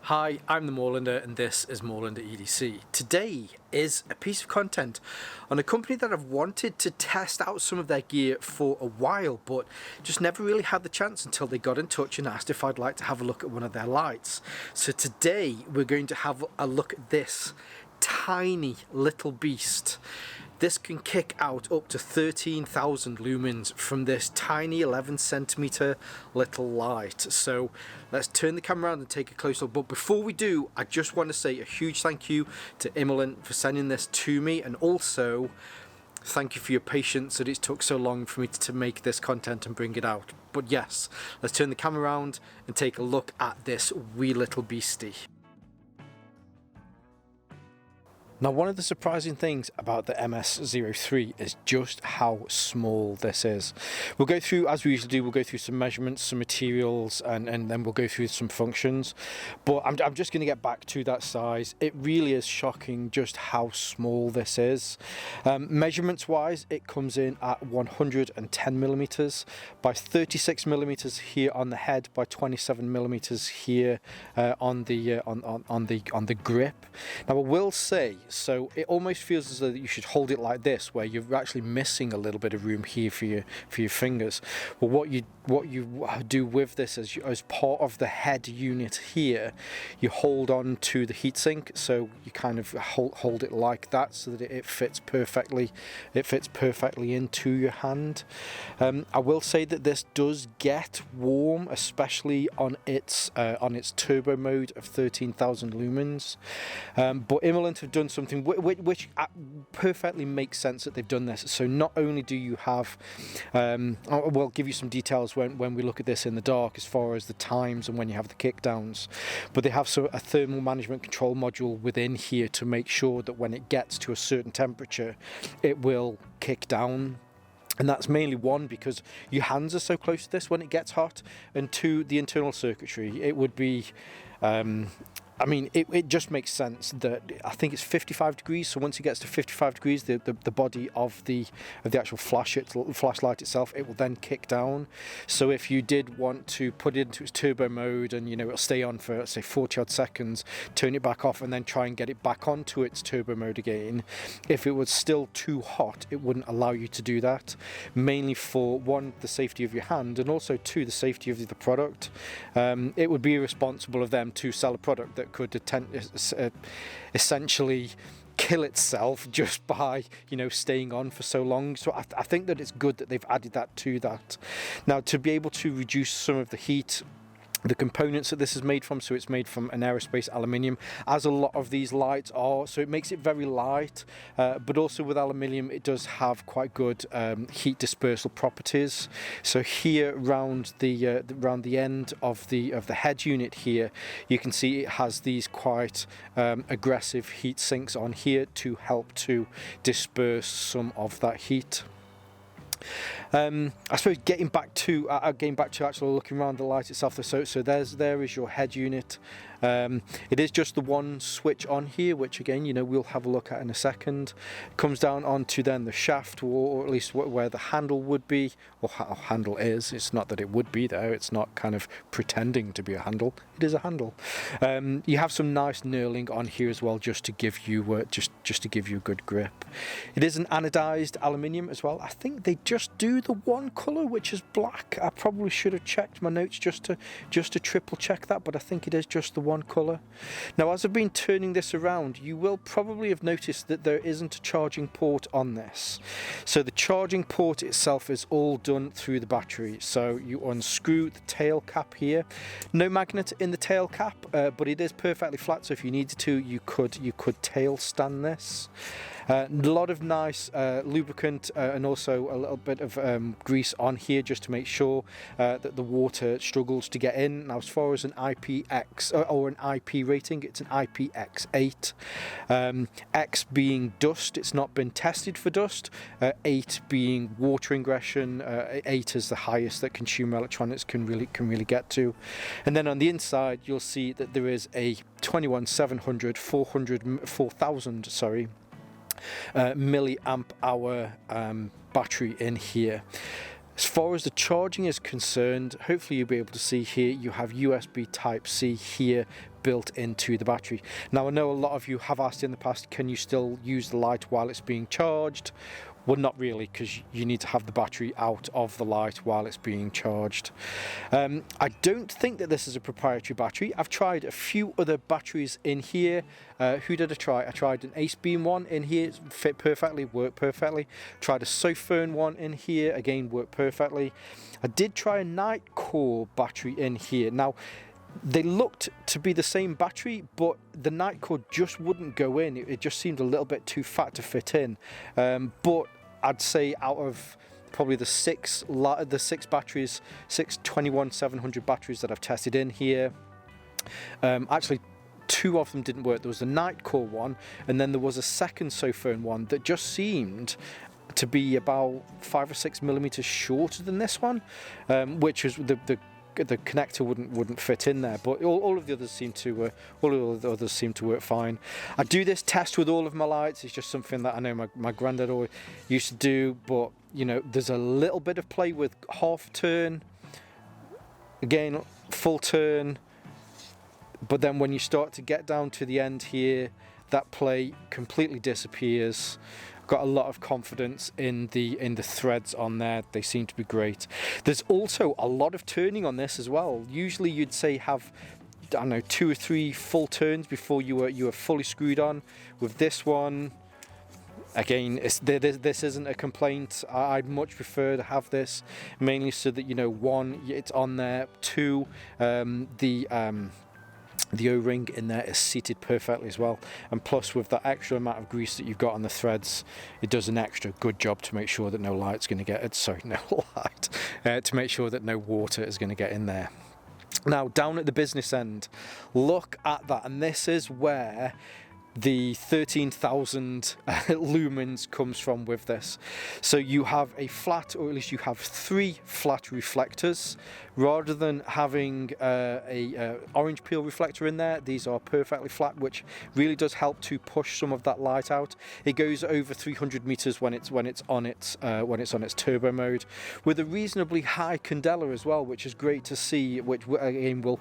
Hi, I'm the Moorlander and this is Moorlander EDC. Today is a piece of content on a company that I've wanted to test out some of their gear for a while, but just never really had the chance until they got in touch and asked if I'd like to have a look at one of their lights. So today we're going to have a look at this tiny little beast. This can kick out up to 13,000 lumens from this tiny 11 centimeter little light. So let's turn the camera around and take a close look. But before we do, I just want to say a huge thank you to Imalent for sending this to me, and also thank you for your patience that it took so long for me to make this content and bring it out. But yes, let's turn the camera around and take a look at this wee little beastie. Now, one of the surprising things about the MS03 is just how small this is. We'll go through, as we usually do, we'll go through some measurements, some materials, and then we'll go through some functions. But I'm just going to get back to that size. It really is shocking just how small this is. Measurements wise, it comes in at 110 millimeters by 36 millimeters here on the head, by 27 millimeters here on the grip. Now, I will say, so it almost feels as though you should hold it like this, where you're actually missing a little bit of room here for your fingers. Well, what you do with this is, as part of the head unit here, you hold on to the heatsink, so you kind of hold it like that, so that it fits perfectly. It fits perfectly into your hand. I will say that this does get warm, especially on its turbo mode of 13,000 lumens. But Imalent have done something which perfectly makes sense that they've done this. So not only do you have, we'll give you some details when we look at this in the dark as far as the times and when you have the kickdowns, but they have a thermal management control module within here to make sure that when it gets to a certain temperature, it will kick down. And that's mainly one, because your hands are so close to this when it gets hot, and two, the internal circuitry. It would be, I mean, it just makes sense that I think it's 55 degrees. So once it gets to 55 degrees, the body of the actual flashlight itself, it will then kick down. So if you did want to put it into its turbo mode and, it'll stay on for, let's say, 40 odd seconds, turn it back off and then try and get it back onto its turbo mode again, if it was still too hot, it wouldn't allow you to do that. Mainly for, one, the safety of your hand, and also two, the safety of the product. It would be irresponsible of them to sell a product that could essentially kill itself just by staying on for so long. So I think that it's good that they've added that to that. Now, to be able to reduce some of the heat, the components that this is made from, so it's made from an aerospace aluminium, as a lot of these lights are, so it makes it very light, but also with aluminium it does have quite good heat dispersal properties. So here around the end of the head unit here, you can see it has these quite aggressive heat sinks on here to help to disperse some of that heat. I suppose getting back to actually looking around the light itself. So there is your head unit. It is just the one switch on here, which again, we'll have a look at in a second. Comes down onto then the shaft, or at least where the handle would be, or handle is. It's not that it would be there. It's not kind of pretending to be a handle. It is a handle. You have some nice knurling on here as well, just to give you just to give you a good grip. It is an anodized aluminium as well. I think they just do the one color, which is black. I probably should have checked my notes just to triple check that, but I think it is just the one color. Now, as I've been turning this around, you will probably have noticed that there isn't a charging port on this. So the charging port itself is all done through the battery. So you unscrew the tail cap here. No magnet in the tail cap, but it is perfectly flat. So if you needed to, you could tail stand this. A lot of nice lubricant and also a little bit of grease on here, just to make sure that the water struggles to get in. Now, as far as an IPX or an IP rating, it's an IPX8. X being dust, it's not been tested for dust. 8 being water ingression. 8 is the highest that consumer electronics can really get to. And then on the inside, you'll see that there is a 21700 4000 milliamp hour battery in here. As far as the charging is concerned, hopefully you'll be able to see here you have USB Type-C here built into the battery. Now I know a lot of you have asked in the past, can you still use the light while it's being charged? Well, not really, because you need to have the battery out of the light while it's being charged. I don't think that this is a proprietary battery. I've tried a few other batteries in here. Who did I try? I tried an Ace Beam one in here, it fit perfectly, worked perfectly. Tried a Sophern one in here, again worked perfectly. I did try a Nightcore battery in here. Now, they looked to be the same battery, but the Nightcore just wouldn't go in. It just seemed a little bit too fat to fit in. But I'd say out of probably the six batteries, 21700 batteries that I've tested in here, actually 2 of them didn't work. There was a Nightcore one, and then there was a second Sophern one that just seemed to be about 5 or 6 millimeters shorter than this one, which was the connector wouldn't fit in there, but all of the others seem to work fine. I do this test with all of my lights. It's just something that I know my granddad always used to do, but you know, there's a little bit of play with half turn, again full turn, but then when you start to get down to the end here, that play completely disappears. Got a lot of confidence in the threads on there. They seem to be great. There's also a lot of turning on this as well. Usually you'd say have, I don't know, 2 or 3 full turns before you were fully screwed on. With this one, again, this isn't a complaint. I'd much prefer to have this, mainly so that, you know, 1, it's on there, 2, the O-ring in there is seated perfectly as well, and plus with that extra amount of grease that you've got on the threads, it does an extra good job to make sure that no light's going to get it. Sorry, no light. To make sure that no water is going to get in there. Now down at the business end, look at that, and this is where the 13,000 lumens comes from with this. So you have a flat, or at least you have 3 flat reflectors, rather than having a orange peel reflector in there. These are perfectly flat, which really does help to push some of that light out. It goes over 300 meters when it's on its turbo mode, with a reasonably high candela as well, which is great to see, which again will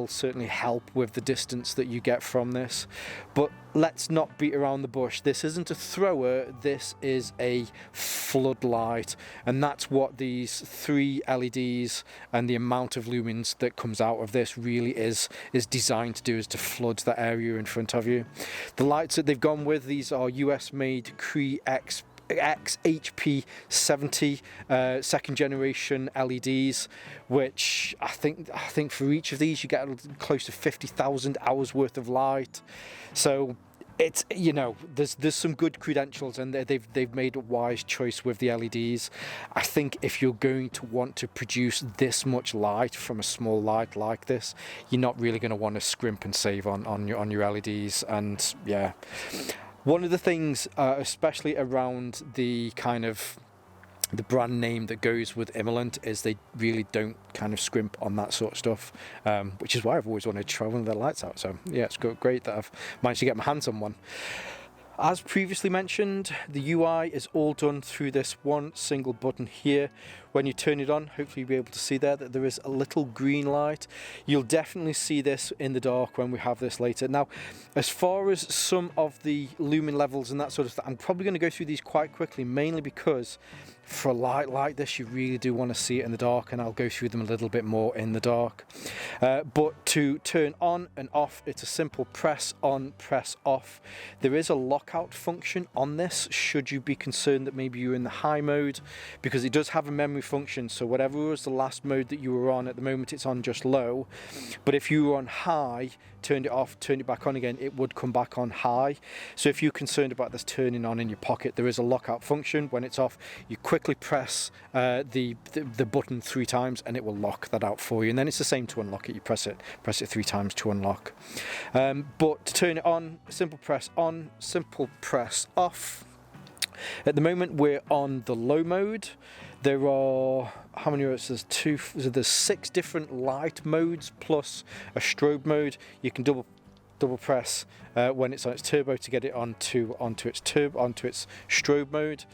certainly help with the distance that you get from this. But let's not beat around the bush. This isn't a thrower, this is a floodlight, and that's what these 3 LEDs and the amount of lumens that comes out of this really is designed to do, is to flood that area in front of you. The lights that they've gone with, these are US made Cree XHP70 second generation LEDs, which I think for each of these you get close to 50,000 hours worth of light. So it's, you know, there's some good credentials, and they've made a wise choice with the LEDs. I think if you're going to want to produce this much light from a small light like this, you're not really going to want to scrimp and save on your LEDs. And yeah, one of the things, especially around the kind of the brand name that goes with Imalent, is they really don't kind of scrimp on that sort of stuff, which is why I've always wanted to try one of their lights out. So yeah, it's great that I've managed to get my hands on one. As previously mentioned, the UI is all done through this one single button here. When you turn it on, hopefully you'll be able to see there that there is a little green light. You'll definitely see this in the dark when we have this later. Now, as far as some of the lumen levels and that sort of stuff, I'm probably going to go through these quite quickly, mainly because for a light like this, you really do want to see it in the dark, and I'll go through them a little bit more in the dark. But to turn on and off, it's a simple press on, press off. There is a lockout function on this, should you be concerned that maybe you're in the high mode, because it does have a memory function. So whatever was the last mode that you were on, at the moment it's on just low, but if you were on high, turned it off, turned it back on again, it would come back on high. So if you're concerned about this turning on in your pocket, there is a lockout function. When it's off, you quickly press the button 3 times and it will lock that out for you, and then it's the same to unlock it. You press it 3 times to unlock. But to turn it on, simple press on, simple press off. At the moment we're on the low mode. There are, how many are there's 6 different light modes plus a strobe mode. You can double double press when it's on its turbo to get it onto its strobe mode,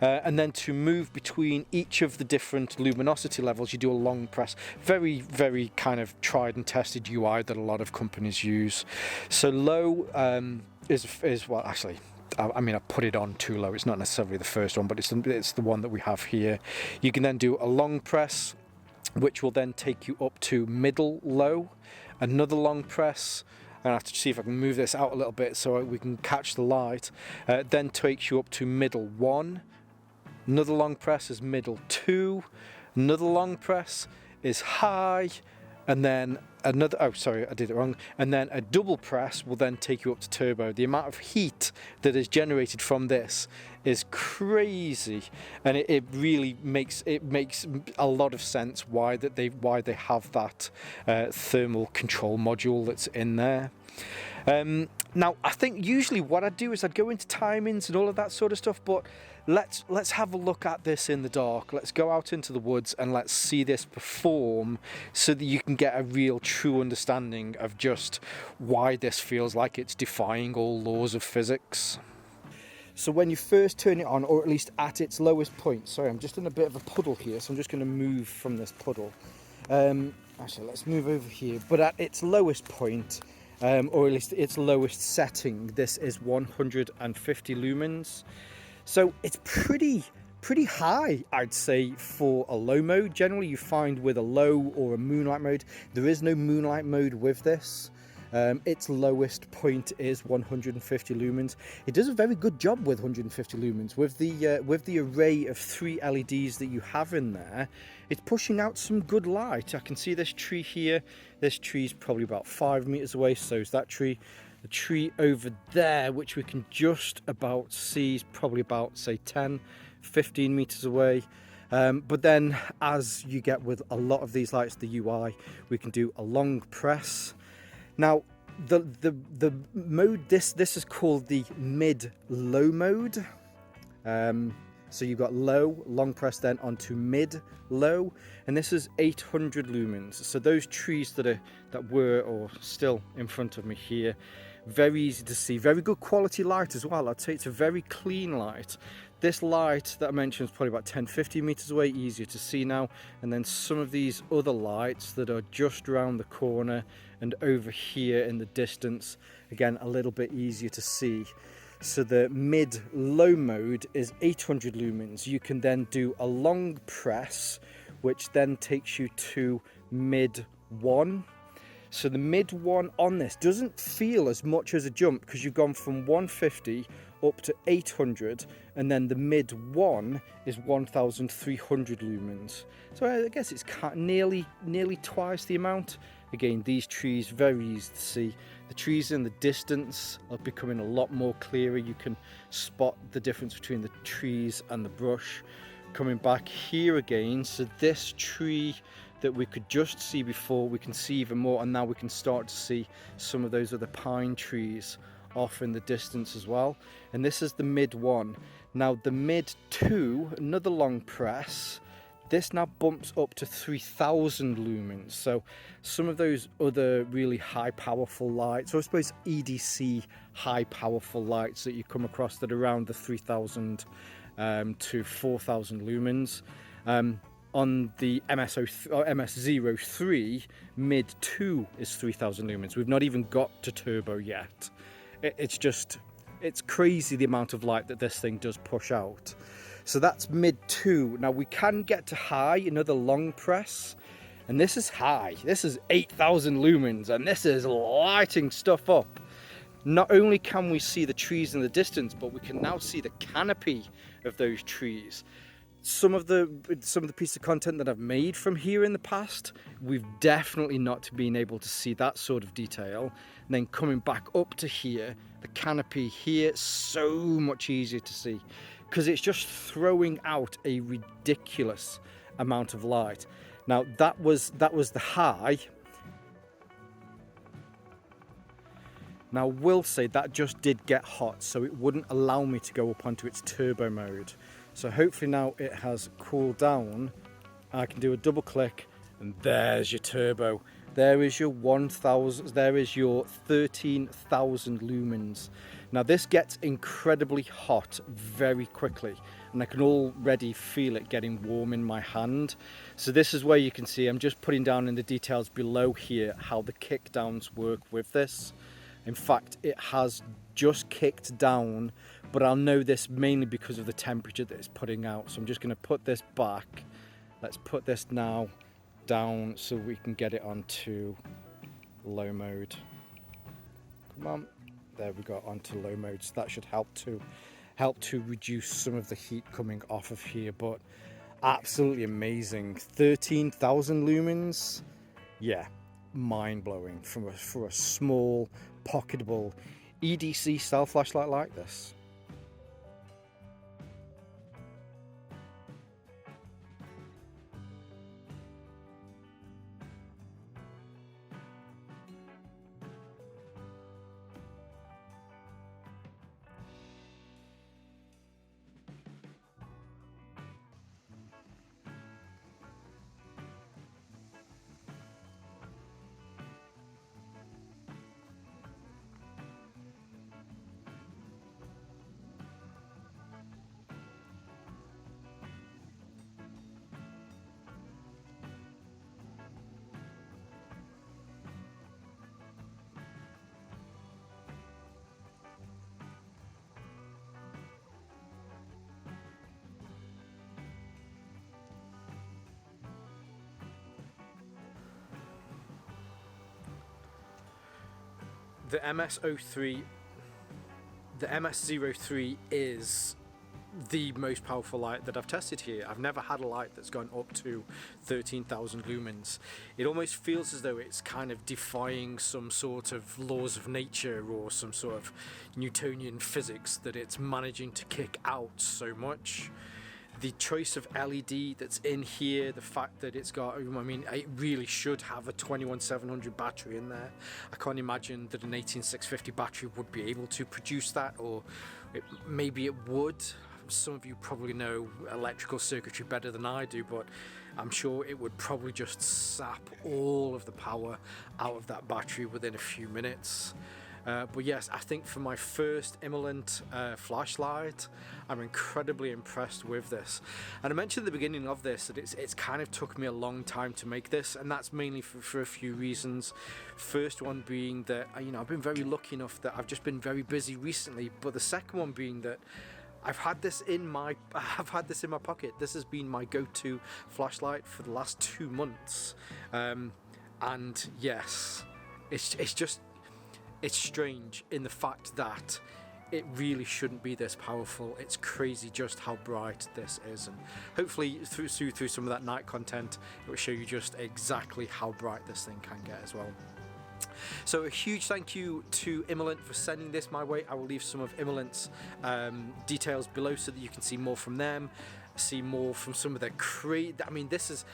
and then to move between each of the different luminosity levels you do a long press. Very, very kind of tried and tested UI that a lot of companies use. So low is well, actually, I mean, I put it on too low. It's not necessarily the first one, but it's the one that we have here. You can then do a long press, which will then take you up to middle low. Another long press, and I have to see if I can move this out a little bit so we can catch the light. Then takes you up to middle 1. Another long press is middle 2. Another long press is high, and then another, oh sorry, I did it wrong, and then a double press will then take you up to turbo. The amount of heat that is generated from this is crazy, and it really makes a lot of sense why they have that thermal control module that's in there. Now I think usually what I'd do is I'd go into timings and all of that sort of stuff, but let's have a look at this in the dark. Let's go out into the woods and let's see this perform so that you can get a real true understanding of just why this feels like it's defying all laws of physics. So when you first turn it on, or at least at its lowest point, sorry, I'm just in a bit of a puddle here, so I'm just going to move from this puddle. Actually, let's move over here. But at its lowest point, or at least its lowest setting, this is 150 lumens. So it's pretty high, I'd say, for a low mode. Generally, you find with a low or a moonlight mode, there is no moonlight mode with this. Its lowest point is 150 lumens. It does a very good job with 150 lumens. With the array of 3 LEDs that you have in there, it's pushing out some good light. I can see this tree here. This tree is probably about 5 meters away, so is that tree. The tree over there, which we can just about see, is probably about, say, 10-15 meters away. But then, as you get with a lot of these lights, the UI, we can do a long press. Now, the mode, this is called the mid-low mode. So you've got low, long press, then onto mid-low, and this is 800 lumens. So those trees that were or still in front of me here, very easy to see, very good quality light as well. I'd say it's a very clean light. This light that I mentioned is probably about 10-15 meters away, easier to see now. And then some of these other lights that are just around the corner and over here in the distance, again, a little bit easier to see. So the mid-low mode is 800 lumens. You can then do a long press, which then takes you to mid-1. So the mid-1 on this doesn't feel as much as a jump because you've gone from 150 up to 800, and then the mid-1 is 1300 lumens. So I guess it's nearly twice the amount. Again, these trees, very easy to see. The trees in the distance are becoming a lot more clearer. You can spot the difference between the trees and the brush. Coming back here again, so this tree that we could just see before, we can see even more, and now we can start to see some of those other pine trees off in the distance as well. And this is the mid-1. Now the mid-2, another long press, this now bumps up to 3000 lumens. So some of those other really high powerful lights, or I suppose EDC high powerful lights that you come across that are around the 3000 to 4000 lumens. On the MS03, mid-2 is 3000 lumens. We've not even got to turbo yet. It's crazy the amount of light that this thing does push out. So that's mid-2. Now we can get to high, another long press, and this is high. This is 8000 lumens, and this is lighting stuff up. Not only can we see the trees in the distance, but we can now see the canopy of those trees. Some of the piece of content that I've made from here in the past, we've definitely not been able to see that sort of detail. And then coming back up to here, the canopy here, so much easier to see because it's just throwing out a ridiculous amount of light. Now that was the high. Now I will say that just did get hot, so it wouldn't allow me to go up onto its turbo mode. So hopefully now it has cooled down. I can do a double click and there's your turbo. There is your 1000, there is your 13,000 lumens. Now this gets incredibly hot very quickly, and I can already feel it getting warm in my hand. So this is where you can see, I'm just putting down in the details below here how the kick downs work with this. In fact, it has just kicked down, but I'll know this mainly because of the temperature that it's putting out. So I'm just going to put this back. Let's put this now down so we can get it onto low mode. Come on, there we go, onto low mode. So that should help to reduce some of the heat coming off of here. But absolutely amazing, 13,000 lumens. Yeah, mind-blowing for a small pocketable EDC style flashlight like this. The MS03 is the most powerful light that I've tested here. I've never had a light that's gone up to 13,000 lumens. It almost feels as though it's kind of defying some sort of laws of nature or some sort of Newtonian physics that it's managing to kick out so much. The choice of LED that's in here, the fact that it's got, I mean, it really should have a 21700 battery in there. I can't imagine that an 18650 battery would be able to produce that, or maybe it would. Some of you probably know electrical circuitry better than I do, but I'm sure it would probably just sap all of the power out of that battery within a few minutes. But yes, I think for my first Imalent flashlight, I'm incredibly impressed with this. And I mentioned at the beginning of this that it's kind of took me a long time to make this, and that's mainly for a few reasons. First one being that I've been very lucky enough that I've just been very busy recently, but the second one being that I've had this in my pocket. This has been my go-to flashlight for the last 2 months, and yes, it's strange in the fact that it really shouldn't be this powerful. It's crazy just how bright this is, and hopefully through some of that night content it will show you just exactly how bright this thing can get as well. So a huge thank you to Imalent for sending this my way. I will leave some of Imalent's details below so that you can see more from them, see more from some of their I mean, this is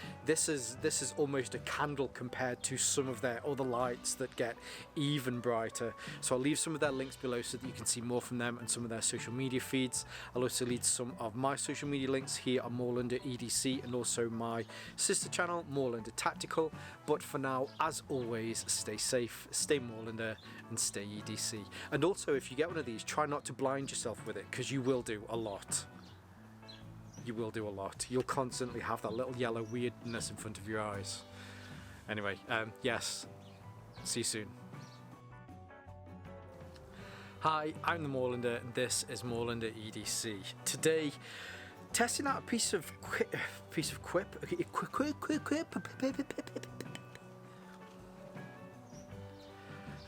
almost a candle compared to some of their other lights that get even brighter. So I'll leave some of their links below so that you can see more from them and some of their social media feeds. I'll also leave some of my social media links here on Morelander EDC and also my sister channel Morelander Tactical. But for now, as always, stay safe, stay Morelander and stay EDC. And also, if you get one of these, try not to blind yourself with it, because you will do a lot. You will do a lot. You'll constantly have that little yellow weirdness in front of your eyes. Anyway, yes, see you soon. Hi, I'm the Morelander and this is Morelander EDC. Today, testing out a piece of quip.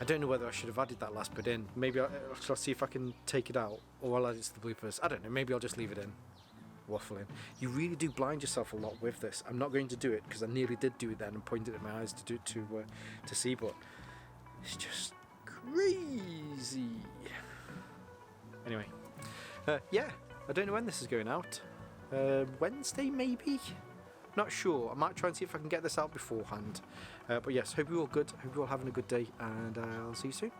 I don't know whether I should have added that last bit in. Maybe I'll see if I can take it out, or I'll add it to the bloopers. I don't know, maybe I'll just leave it in. Waffling. You really do blind yourself a lot with this. I'm not going to do it because I nearly did do it then and pointed at my eyes to do to see, but it's just crazy. Anyway, yeah, I don't know when this is going out. Wednesday maybe? Not sure. I might try and see if I can get this out beforehand. But yes, hope you're all good. Hope you're all having a good day, and I'll see you soon.